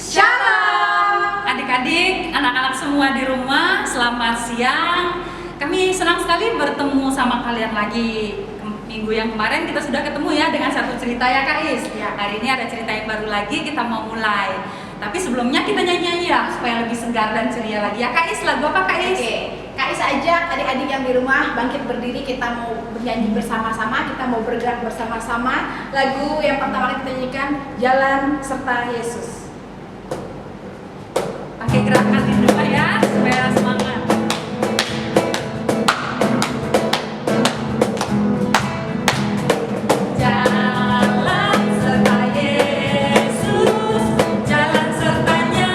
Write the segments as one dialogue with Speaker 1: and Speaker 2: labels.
Speaker 1: Shalom adik-adik, anak-anak semua di rumah, selamat siang. Kami senang sekali bertemu sama kalian lagi. Minggu yang kemarin kita sudah ketemu ya dengan satu cerita ya Kak Is.
Speaker 2: Ya.
Speaker 1: Hari ini ada cerita yang baru lagi, kita mau mulai. Tapi sebelumnya kita nyanyi ya supaya lebih segar dan ceria lagi ya Kak Is. Lagu apa Kak Is?
Speaker 2: Oke, Kak Is ajak adik-adik yang di rumah bangkit berdiri, kita mau bernyanyi bersama-sama, kita mau bergerak bersama-sama. Lagu yang pertama kita nyanyikan, Jalan Serta Yesus.
Speaker 1: Pakai gerakan di rumah ya supaya semangat. Jalan serta Yesus, jalan sertanya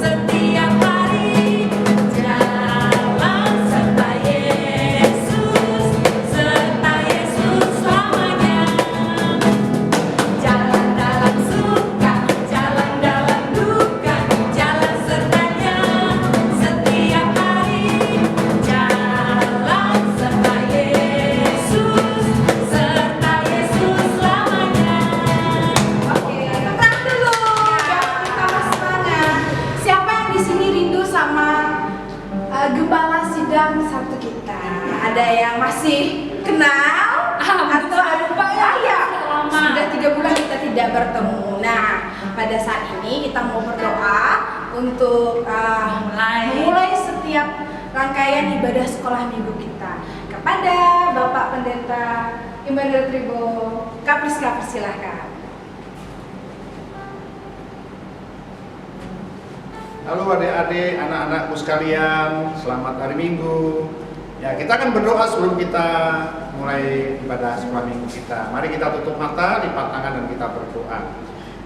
Speaker 1: setiap hari. Jalan serta Yesus selamanya. Jalan dalam suka, jalan dalam duka, jalan sertanya setiap hari. Jalan serta Yesus selamanya.
Speaker 2: Oke, tenang dulu, jangan tambah semangat. Siapa yang di sini rindu sama gembala sidang satu kita? Ada yang masih kenal? Atau ada lupa ya?
Speaker 1: Lama.
Speaker 2: Sudah 3 bulan kita tidak bertemu. Nah, pada saat ini kita mau berdoa untuk memulai setiap rangkaian ibadah sekolah minggu kita. Kepada Bapak Pendeta Immanuel Tribo, Kapriska, persilahkan.
Speaker 3: Halo adik-adik, anak-anakku sekalian, selamat hari Minggu. Ya, kita akan berdoa sebelum kita mulai ibadah sekolah minggu kita. Mari kita tutup mata, lipat tangan dan kita berdoa.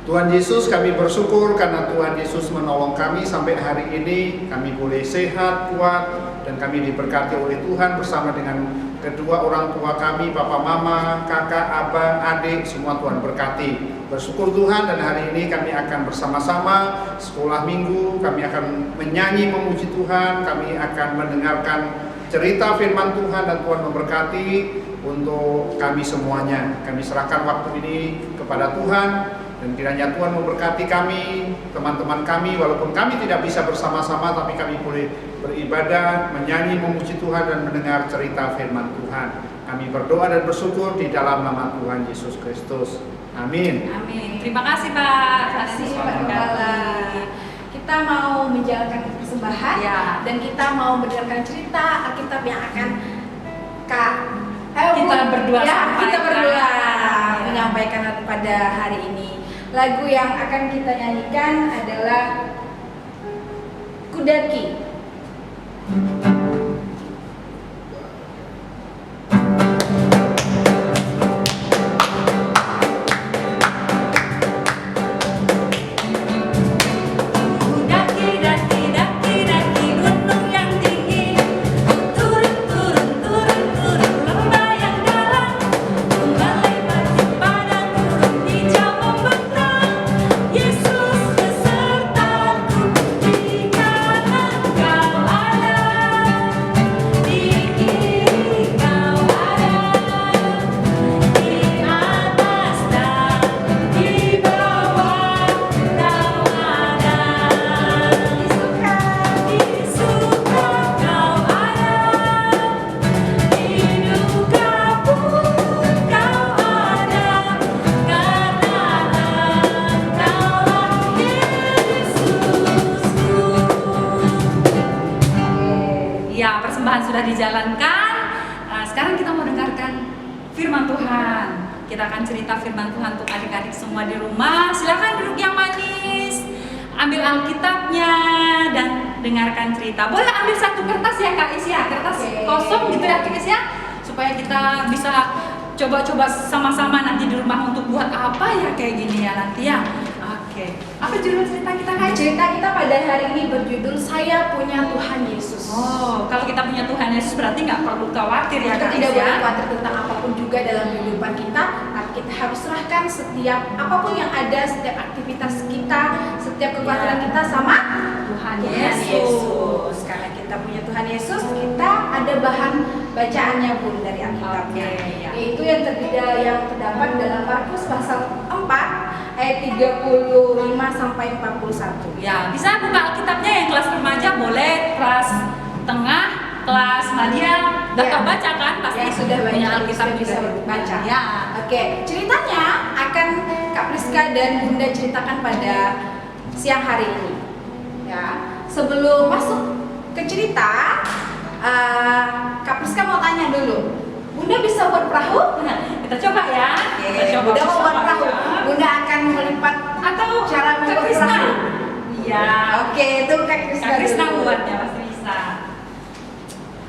Speaker 3: Tuhan Yesus, kami bersyukur karena Tuhan Yesus menolong kami sampai hari ini. Kami boleh sehat, kuat, dan kami diberkati oleh Tuhan bersama dengan kedua orang tua kami, papa, mama, kakak, abang, adik, semua Tuhan berkati. Bersyukur Tuhan, dan hari ini kami akan bersama-sama sekolah minggu. Kami akan menyanyi memuji Tuhan, kami akan mendengarkan cerita firman Tuhan, dan Tuhan memberkati untuk kami semuanya. Kami serahkan waktu ini kepada Tuhan, dan kiranya Tuhan memberkati kami, teman-teman kami, walaupun kami tidak bisa bersama-sama, tapi kami boleh beribadah, menyanyi, memuji Tuhan, dan mendengar cerita firman Tuhan. Kami berdoa dan bersyukur di dalam nama Tuhan Yesus Kristus. Amin.
Speaker 1: Amin. Terima kasih Pak.
Speaker 2: Terima kasih Pak Gembala. Kita mau menjalankan persembahan
Speaker 1: Ya.
Speaker 2: dan kita mau mendengarkan cerita Alkitab yang akan
Speaker 1: Kita berdua
Speaker 2: kita
Speaker 1: sampaikan.
Speaker 2: berdua
Speaker 1: Ya.
Speaker 2: menyampaikan pada hari ini. Lagu yang akan kita nyanyikan adalah Kudaki.
Speaker 1: Daki gunung yang tinggi, turun lembah yang dalam, kembali batu padang, turun hijau membentang. Yesus besertaku, di kanan kau ada, di kiri kau ada, di atas dan di bawah kau ada. Di suka kau ada, di duka pun kau ada, karena Engkaulah Yesusku. Ya, persembahan sudah dijalankan. Sekarang kita mau dengarkan firman Tuhan. Kita akan cerita firman Tuhan untuk adik-adik semua di rumah. Silakan duduk yang manis, ambil Alkitabnya dan dengarkan cerita. Boleh ambil satu kertas ya Kak Is ya, kertas
Speaker 2: Oke.
Speaker 1: kosong gitu ya Kak Is ya, supaya kita bisa coba-coba sama-sama nanti di rumah untuk buat apa ya kayak gini ya nanti ya. Oke. Apa judul cerita kita Kak Is?
Speaker 2: Cerita kita pada hari ini berjudul Saya Punya Tuhan Yesus.
Speaker 1: Oh, kalau kita punya Tuhan Yesus berarti nggak perlu khawatir ya
Speaker 2: Kita
Speaker 1: Kak
Speaker 2: tidak
Speaker 1: Is
Speaker 2: boleh
Speaker 1: ya.
Speaker 2: khawatir tentang apapun juga dalam kehidupan kita, tapi kita harus serahkan setiap apapun yang ada, setiap aktivitas kita, setiap kekhawatiran
Speaker 1: Ya.
Speaker 2: kita sama
Speaker 1: Tuhan
Speaker 2: Yesus.
Speaker 1: Yesus.
Speaker 2: Karena kita punya Tuhan Yesus, kita ada bahan bacaannya pun dari Alkitabnya,
Speaker 1: Oke, ya.
Speaker 2: yaitu yang terdapat dalam Markus pasal 4 ayat 35 sampai 41.
Speaker 1: Ya, bisa buka Alkitabnya yang kelas remaja boleh, kelas tengah, kelas media. Udah
Speaker 2: Ya.
Speaker 1: tau baca kan? Pasti
Speaker 2: Yang sudah baca,
Speaker 1: punya Alkitab
Speaker 2: sudah bisa
Speaker 1: juga.
Speaker 2: baca.
Speaker 1: Ya.
Speaker 2: Oke, ceritanya akan Kak Priska dan Bunda ceritakan pada siang hari ini. Ya, sebelum masuk ke cerita, Kak Priska mau tanya dulu. Bunda bisa buat perahu?
Speaker 1: Nah, kita coba ya. Kita coba.
Speaker 2: Bunda mau buat perahu.
Speaker 1: Ya.
Speaker 2: Bunda akan melipat
Speaker 1: Atau
Speaker 2: cara
Speaker 1: Kak
Speaker 2: membuat
Speaker 1: Krisna?
Speaker 2: perahu.
Speaker 1: Iya.
Speaker 2: Oke, itu Kak Priska.
Speaker 1: Kak Krisna
Speaker 2: dulu.
Speaker 1: buatnya pasti bisa.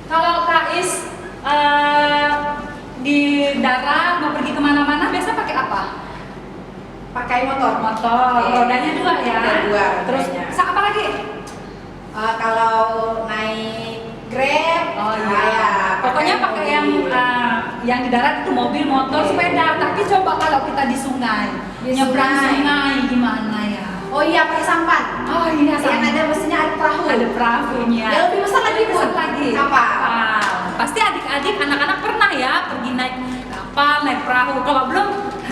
Speaker 1: Kalau Kak Is di darat mau pergi kemana-mana biasa pakai apa?
Speaker 2: Pakai motor.
Speaker 1: Motor.
Speaker 2: Oke.
Speaker 1: Rodanya dua ya.
Speaker 2: Ada dua
Speaker 1: Terus
Speaker 2: rodanya.
Speaker 1: apa lagi?
Speaker 2: Kalau naik Grab,
Speaker 1: Oh
Speaker 2: nah,
Speaker 1: iya.
Speaker 2: ya,
Speaker 1: Pokoknya pakai yang di darat itu mobil, motor,
Speaker 2: Oke.
Speaker 1: sepeda. Tapi coba kalau kita di sungai,
Speaker 2: Di
Speaker 1: nyebrang
Speaker 2: sungai.
Speaker 1: sungai gimana ya?
Speaker 2: Oh iya, pakai sampan.
Speaker 1: Oh iya,
Speaker 2: Yang ada mesinnya ada perahu.
Speaker 1: ada perahunya.
Speaker 2: Yang lebih besar lagi,
Speaker 1: Lebih besar
Speaker 2: Bu.
Speaker 1: lagi.
Speaker 2: Kapal.
Speaker 1: Pasti adik-adik, anak-anak pernah ya pergi naik kapal, naik perahu. Kalau belum,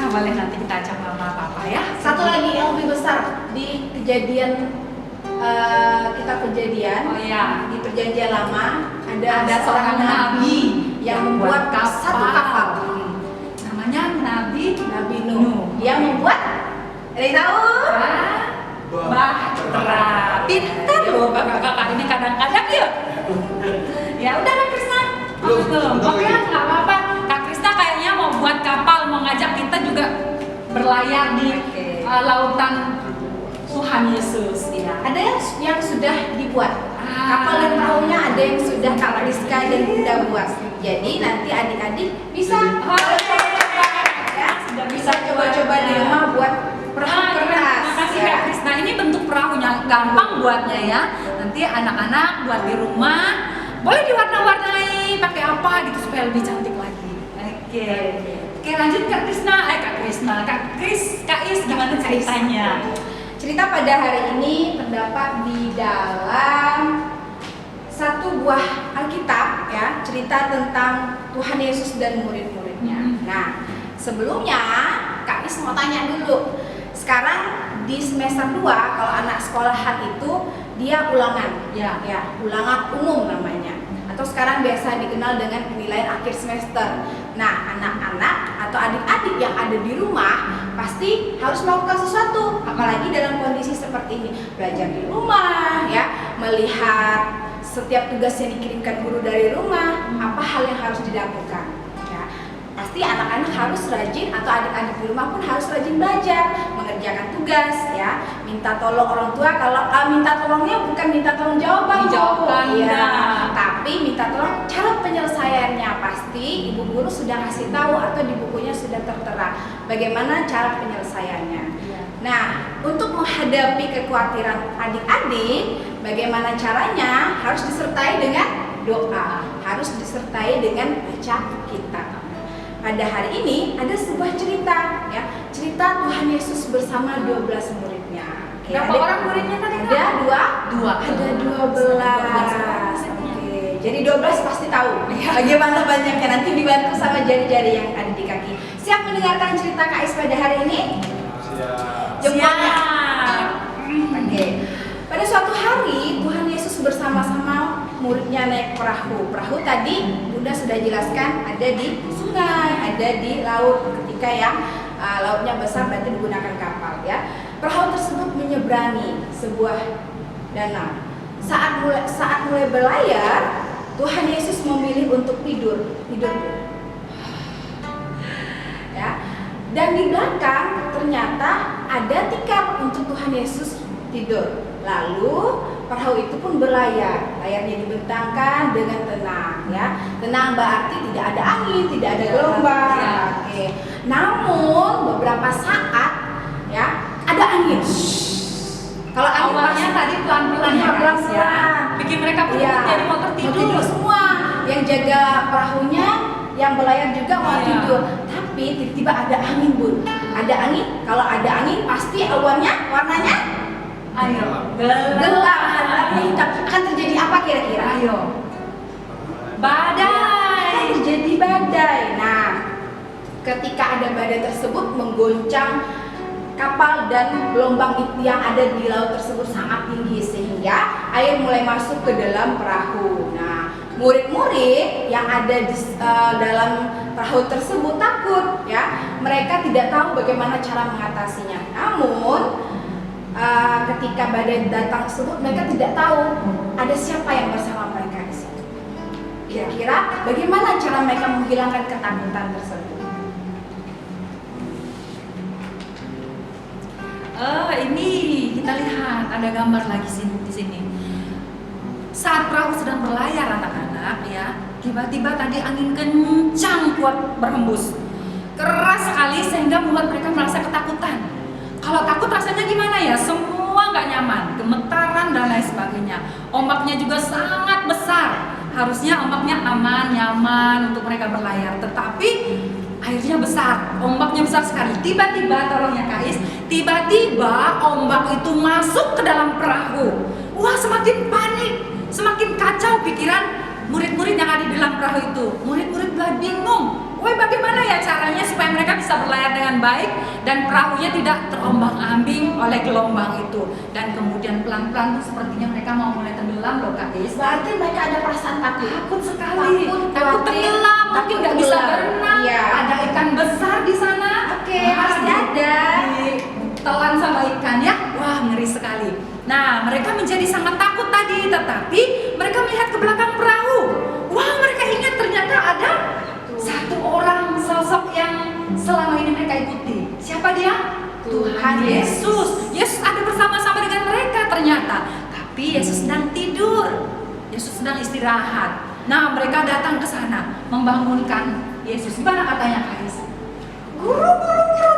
Speaker 1: boleh nanti kita ajak mama papa ya.
Speaker 2: Satu lagi yang lebih besar di kejadian
Speaker 1: Oh iya.
Speaker 2: di perjanjian lama
Speaker 1: Ada seorang nabi
Speaker 2: yang membuat satu kapal.
Speaker 1: Namanya Nabi
Speaker 2: Nabi
Speaker 1: Nuh.
Speaker 2: Nuh. Dia membuat, ada yang tahu?
Speaker 1: Bahtera. Pintar loh kakak-kakak ini kadang-kadang ya. Ya udah Kak Krisna. Belum. Oke lah, nggak apa-apa. Kak Krisna kayaknya mau buat kapal, mau ngajak kita juga berlayar di lautan Tuhan Yesus. Ya.
Speaker 2: Ada yang sudah dibuat.
Speaker 1: Ah.
Speaker 2: Kapal dan perahunya ada yang sudah Kak Rizka dan Bunda buat. Jadi nanti adik-adik bisa
Speaker 1: Ya, sudah
Speaker 2: bisa coba-coba di rumah buat perahu keras.
Speaker 1: Makasih
Speaker 2: ya.
Speaker 1: Kak Krisna. Ini bentuk perahunya gampang buatnya ya. Nanti anak-anak buat di rumah. Boleh diwarna-warnai pakai apa gitu supaya lebih cantik lagi. Oke. Oke, lanjut Kak Krisna. Kak Krisna. Kak Is gimana ceritanya?
Speaker 2: Cerita pada hari ini terdapat di dalam satu buah Alkitab ya, cerita tentang Tuhan Yesus dan murid-muridnya. Nah, sebelumnya Kak Is mau tanya dulu. Sekarang di semester 2 kalau anak sekolahan itu dia ulangan.
Speaker 1: Ya.
Speaker 2: Ulangan umum namanya. Atau sekarang biasa dikenal dengan penilaian akhir semester. Nah, anak-anak atau adik-adik yang ada di rumah pasti harus melakukan sesuatu, apalagi dalam kondisi seperti ini. Belajar di rumah, ya, melihat setiap tugas yang dikirimkan guru dari rumah, apa hal yang harus dilakukan. Ya, pasti anak-anak harus rajin atau adik-adik di rumah pun harus rajin belajar, mengerjakan tugas, ya, minta tolong orang tua. Kalau minta tolongnya bukan minta tolong jawaban,
Speaker 1: Dijawabkan,
Speaker 2: ya,
Speaker 1: nah.
Speaker 2: tapi minta tolong cara penyelesaiannya. Pasti ibu guru sudah kasih tahu atau di bukunya sudah tertera bagaimana cara penyelesaiannya. Nah, untuk menghadapi kekhawatiran adik-adik, bagaimana caranya? Harus disertai dengan doa, harus disertai dengan baca kitab. Pada hari ini ada sebuah cerita, ya, cerita Tuhan Yesus bersama 12 muridnya. Oke,
Speaker 1: Berapa orang muridnya tadi?
Speaker 2: Ada dua.
Speaker 1: Dua.
Speaker 2: Ada 12. Oke, jadi 12 pasti tahu bagaimana banyaknya. Nanti dibantu sama jari-jari yang ada di kaki. Siap mendengarkan cerita Kak Is pada hari ini? Jempolnya. Oke. Pada suatu hari Tuhan Yesus bersama-sama muridnya naik perahu. Perahu tadi Bunda sudah jelaskan ada di sungai, ada di laut. Ketika yang lautnya besar berarti menggunakan kapal, ya. Perahu tersebut menyeberangi sebuah danau. Saat mulai berlayar, Tuhan Yesus memilih untuk tidur. Ya. Dan di belakang ternyata ada tikar untuk Tuhan Yesus tidur. Lalu perahu itu pun berlayar, layarnya dibentangkan dengan tenang, ya. Tenang berarti tidak ada angin, tidak ada gelombang.
Speaker 1: Ya.
Speaker 2: Oke. Namun beberapa saat, ya, ada angin. Kalau angin
Speaker 1: Awalnya
Speaker 2: pasti-
Speaker 1: tadi pelan-pelan
Speaker 2: Iya,
Speaker 1: ya, guys, ya.
Speaker 2: pelan-pelan.
Speaker 1: Bikin mereka pun
Speaker 2: Iya.
Speaker 1: jadi mau tertidur.
Speaker 2: semua. Yang jaga perahunya, yang berlayar juga mau
Speaker 1: Iya.
Speaker 2: tidur. Tapi tiba-tiba ada angin, Bun. Ada angin. Kalau ada angin pasti awannya warnanya
Speaker 1: Ayo.
Speaker 2: gelap, warnanya hitam. Akan terjadi apa kira-kira?
Speaker 1: Ayo. Badai.
Speaker 2: Akan terjadi badai. Nah, ketika ada badai tersebut menggoncang kapal dan gelombang yang ada di laut tersebut sangat tinggi sehingga air mulai masuk ke dalam perahu. Nah, murid-murid yang ada di dalam perahu tersebut takut, ya. Mereka tidak tahu bagaimana cara mengatasinya. Namun ketika badai datang tersebut, mereka tidak tahu ada siapa yang bersama mereka di situ. Kira-kira bagaimana cara mereka menghilangkan ketakutan tersebut?
Speaker 1: Ini kita lihat ada gambar lagi di sini. Saat perahu sedang berlayar anak-anak, ya, tiba-tiba tadi angin kencang kuat berhembus, keras sekali sehingga membuat mereka merasa ketakutan. Kalau takut rasanya gimana ya? Semua nggak nyaman, gemetaran dan lain sebagainya. Ombaknya juga sangat besar. Harusnya ombaknya aman, nyaman untuk mereka berlayar, tetapi airnya besar, ombaknya besar sekali. Tiba-tiba, tolong ya Kais, tiba-tiba ombak itu masuk ke dalam perahu. Wah, semakin panik, semakin kacau pikiran murid-murid yang ada di dalam perahu itu. Murid-murid bingung. Wah, bagaimana ya caranya supaya mereka bisa berlayar dengan baik dan perahunya tidak terombang-ambing oleh gelombang itu. Dan kemudian pelan-pelan tuh sepertinya mereka mau mulai tenggelam loh Kais.
Speaker 2: Berarti mereka ada perasaan
Speaker 1: Takut sekali, takut tenggelam, mungkin nggak bisa berenang.
Speaker 2: Iya.
Speaker 1: Ada ikan besar di sana.
Speaker 2: Oke, pasti ada.
Speaker 1: Ditelan sama ikan ya, wah ngeri sekali. Nah, mereka menjadi sangat takut tadi, tetapi mereka melihat ke belakang perahu. Wah, mereka ingat ternyata ada satu orang sosok yang selama ini mereka ikuti. Siapa dia? Tuhan Yesus. Yesus ada bersama-sama dengan mereka ternyata. Tapi Yesus sedang tidur. Yesus sedang istirahat. Nah, mereka datang ke sana membangunkan Yesus. Gimana katanya Kais? Guru,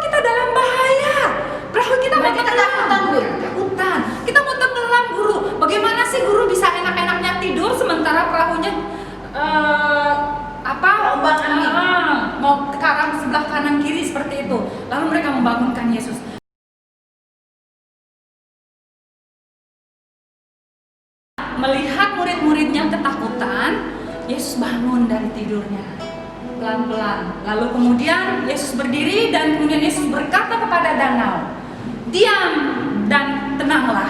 Speaker 1: kita dalam bahaya. Perahu kita mau
Speaker 2: ketakutan, Guru.
Speaker 1: Ketakutan. Kita mau tenggelam, Guru. Bagaimana sih Guru bisa enak-enaknya tidur sementara perahunya
Speaker 2: terombang-ambing.
Speaker 1: Mau ke arah sebelah kanan kiri seperti itu. Lalu mereka membangunkan Yesus. Melihat murid-muridnya ketakutan, Yesus bangun dari tidurnya pelan-pelan. Lalu kemudian Yesus berdiri dan kemudian Yesus berkata kepada danau, "Diam dan tenanglah."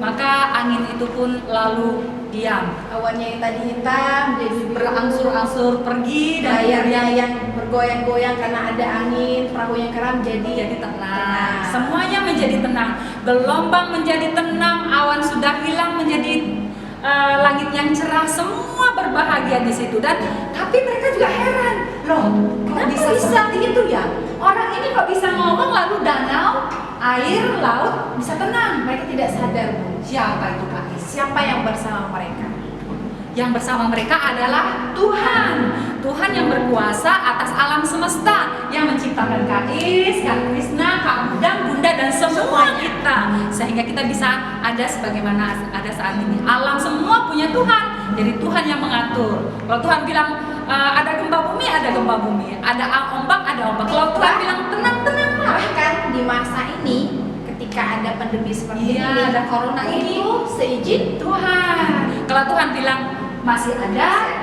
Speaker 1: Maka angin itu pun lalu diam.
Speaker 2: Awannya yang tadi hitam jadi
Speaker 1: Berangsur-angsur pergi dan
Speaker 2: layarnya yang bergoyang-goyang karena ada angin, perahu yang keram jadi
Speaker 1: tenang. Semuanya menjadi tenang. Gelombang menjadi tenang, awan sudah hilang menjadi langit yang cerah, semua berbahagia di situ. Dan tapi mereka juga heran, loh, kok bisa seperti itu ya? Orang ini kok bisa ngomong lalu danau, air, laut bisa tenang?
Speaker 2: mereka tidak sadar, Bu.
Speaker 1: Siapa itu Kak?
Speaker 2: Siapa yang bersama mereka?
Speaker 1: Yang bersama mereka adalah Tuhan. Tuhan yang berkuasa atas alam semesta, yang menciptakan Kais, Kak Krisna, Kak Budang, Bunda dan semua kita, sehingga kita bisa ada sebagaimana ada saat ini. Alam semua punya Tuhan. Jadi Tuhan yang mengatur. Kalau Tuhan bilang ada gempa bumi, ada gempa bumi. Ada ombak, ada ombak. Kalau Tuhan bilang tenang-tenang lah.
Speaker 2: Bahkan di masa ini ketika ada pandemi seperti
Speaker 1: Iya,
Speaker 2: ini,
Speaker 1: ada corona ini,
Speaker 2: itu seizin
Speaker 1: Tuhan. Kalau Tuhan bilang masih ada,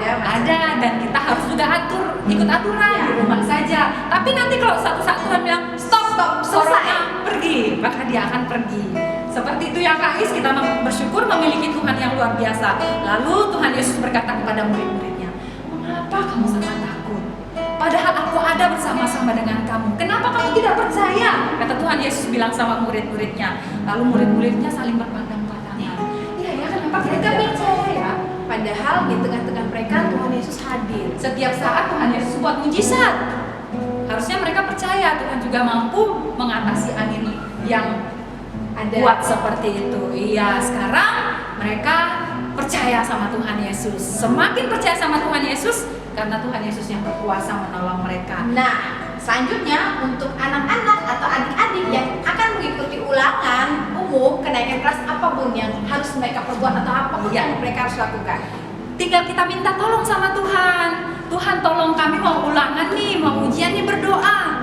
Speaker 1: dan kita harus juga ikut aturan di rumah saja. Tapi nanti kalau satu saat Tuhan bilang stop, corona pergi, maka dia akan pergi. Seperti itu ya Kais, kita bersyukur memiliki Tuhan yang luar biasa. Lalu Tuhan Yesus berkata kepada murid-muridnya, "Mengapa kamu sangat takut? Padahal aku ada bersama-sama dengan kamu. Kenapa kamu tidak percaya?" Kata Tuhan Yesus bilang sama murid-muridnya. Lalu murid-muridnya saling berpandang-pandangan. Iya ya, kenapa mereka percaya?
Speaker 2: padahal di tengah-tengah mereka Tuhan Yesus hadir.
Speaker 1: Setiap saat Tuhan Yesus buat mujizat. Harusnya mereka percaya Tuhan juga mampu mengatasi angin yang kuat seperti itu. Iya, sekarang mereka percaya sama Tuhan Yesus. Semakin percaya sama Tuhan Yesus karena Tuhan Yesus yang berkuasa menolong mereka.
Speaker 2: Nah, selanjutnya untuk anak-anak atau adik-adik yang akan mengikuti ulangan umum kenaikan kelas apapun yang harus mereka perbuat atau apapun yang mereka harus lakukan,
Speaker 1: tinggal kita minta tolong sama Tuhan. Tuhan tolong kami mau ulangan nih, mau ujian nih, berdoa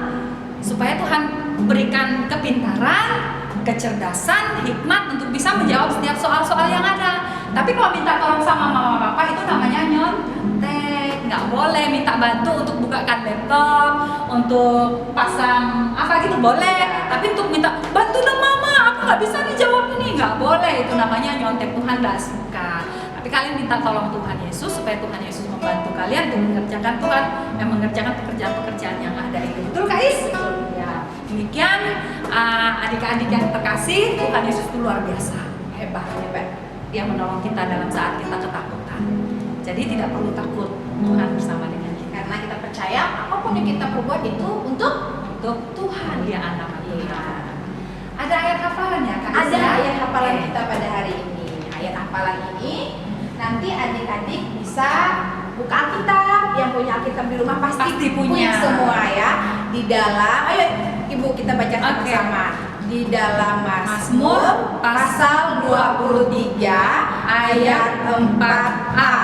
Speaker 1: supaya Tuhan berikan kepintaran, kecerdasan, hikmat untuk bisa menjawab setiap soal-soal yang ada. Tapi kalau minta tolong sama mama papa itu namanya nyontek, nggak nggak boleh minta bantu untuk bukakan laptop, untuk pasang apa gitu boleh. Tapi untuk minta bantu dong mama, aku nggak bisa dijawab ini, nggak boleh. Itu namanya nyontek, Tuhan nggak suka. Tapi kalian minta tolong Tuhan Yesus supaya Tuhan Yesus membantu kalian untuk mengerjakan pekerjaan-pekerjaan yang ada itu. Betul Kak Is? Betul. Ya. Demikian adik-adik yang terkasih, Tuhan Yesus itu luar biasa, hebat. Dia menolong kita dalam saat kita ketakutan. Jadi tidak perlu takut, Tuhan bersama dengan kita.
Speaker 2: Karena kita percaya apapun yang kita perbuat itu untuk
Speaker 1: Tuhan, dia anak Tuhan. Ada ayat hafalan ya Kak?
Speaker 2: Ada ayat hafalan kita pada hari ini. Ayat hafalan ini nanti adik-adik bisa buka Alkitab. Yang punya Alkitab di rumah pasti punya semua ya. Di dalam, ayo Ibu kita baca sama-sama. Di dalam Mazmur pasal 23 ayat 4a.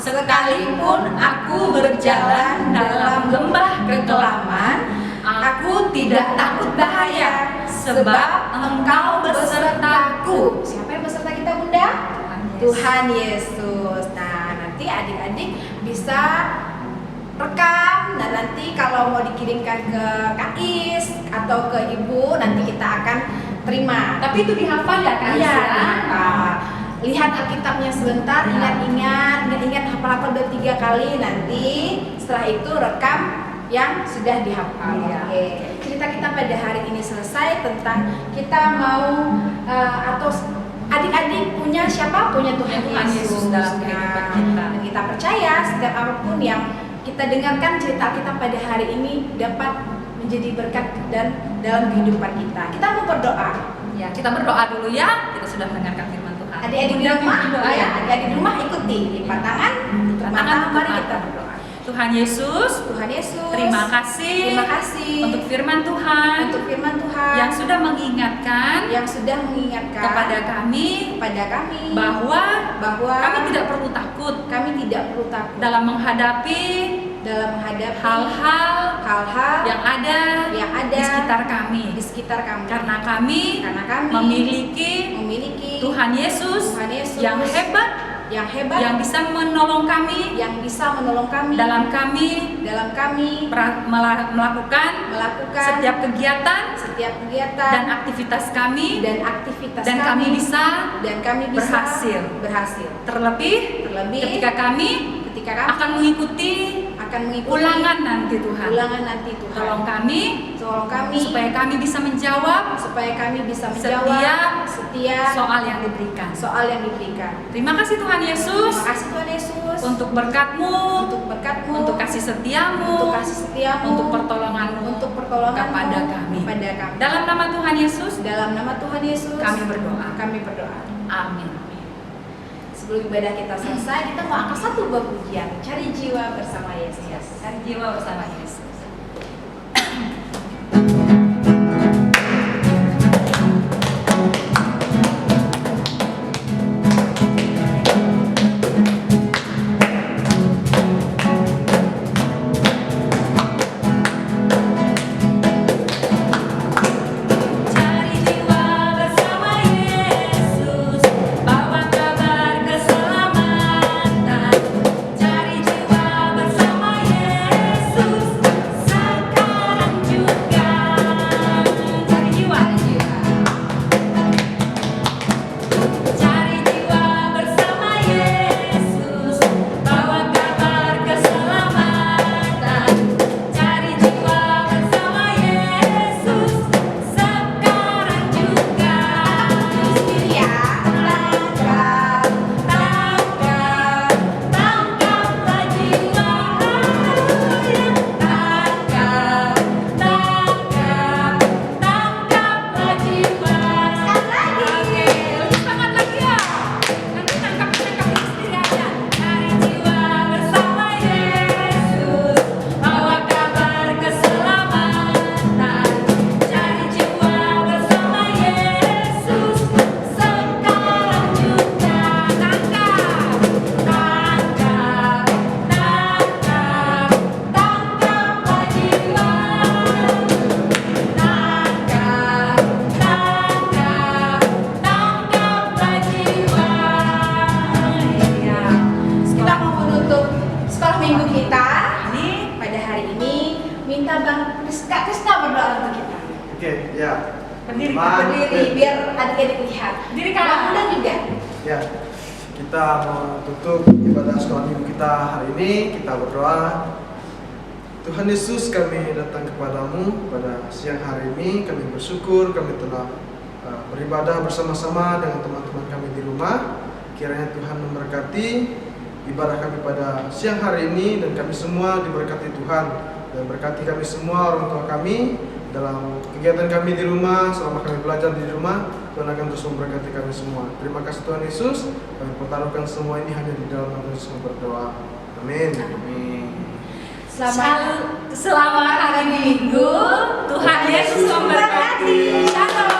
Speaker 2: Sekalipun aku berjalan dalam lembah kekelaman, aku tidak takut bahaya, sebab Engkau besertaku. Siapa yang beserta kita Bunda? Tuhan Yesus. Nah, nanti adik-adik bisa rekam dan nanti kalau mau dikirimkan ke Kak Is atau ke Ibu nanti kita akan terima.
Speaker 1: Tapi itu dihafal ya Kak?
Speaker 2: Iya. Lihat Alkitabnya sebentar, ingat-ingat hafal-hafal 2-3 kali, nanti setelah itu rekam yang sudah dihafal. Oke. Cerita kita pada hari ini selesai tentang kita mau atau adik-adik punya siapa? Punya Tuhan Yesus dalam kehidupan kita. Dan kita percaya setiap apapun yang kita dengarkan cerita kita pada hari ini dapat menjadi berkat dan dalam kehidupan kita. Kita mau berdoa.
Speaker 1: Ya, kita berdoa dulu ya. Kita sudah mendengarkan firman Tuhan.
Speaker 2: Adik-adik di rumah, adik-adik di rumah ikuti. Lipat tangan, mari kita berdoa.
Speaker 1: Tuhan Yesus, terima kasih untuk firman Tuhan, yang sudah mengingatkan kepada kami bahwa kami tidak perlu takut dalam menghadapi hal-hal yang ada di sekitar kami, karena kami memiliki Tuhan Yesus yang hebat, yang bisa menolong kami, dalam kami melakukan setiap kegiatan dan aktivitas kami, dan kami bisa berhasil. Terlebih ketika kami akan mengikuti ulangan nanti Tuhan. Tolong kami supaya kami bisa menjawab setiap soal yang diberikan. Terima kasih Tuhan Yesus. Untuk berkat-Mu, untuk kasih setiamu, untuk pertolongan-Mu kepada kami. Dalam nama Tuhan Yesus, kami berdoa. Amin.
Speaker 2: Sebelum ibadah kita selesai, kita mau angkat satu buah pujian, Cari Jiwa Bersama Yesus.
Speaker 1: Cari jiwa bersama Yesus.
Speaker 4: Cari jiwa bersama Yesus.
Speaker 2: minggu kita ini pada hari ini minta Kak Krisna berdoa untuk kita.
Speaker 4: Oke, ya.
Speaker 2: Berdiri biar adik-adik lihat.
Speaker 1: Diri
Speaker 2: Kakak
Speaker 1: kanan.
Speaker 2: juga.
Speaker 4: Ya, kita mau tutup ibadah sekolah minggu kita hari ini. Kita berdoa. Tuhan Yesus, kami datang kepadamu pada siang hari ini. Kami bersyukur kami telah beribadah bersama-sama dengan teman-teman kami di rumah. Kiranya Tuhan memberkati ibadah kami pada siang hari ini, dan kami semua diberkati Tuhan, dan berkati kami semua, orang tua kami dalam kegiatan kami di rumah. Selama kami belajar di rumah, Tuhan akan terus memberkati kami semua. Terima kasih Tuhan Yesus. Kami pertaruhkan semua ini hanya di dalam nama Yesus berdoa. Amin.
Speaker 2: Selamat
Speaker 1: Selamat hari Minggu. Tuhan Yesus memberkati. Shalom.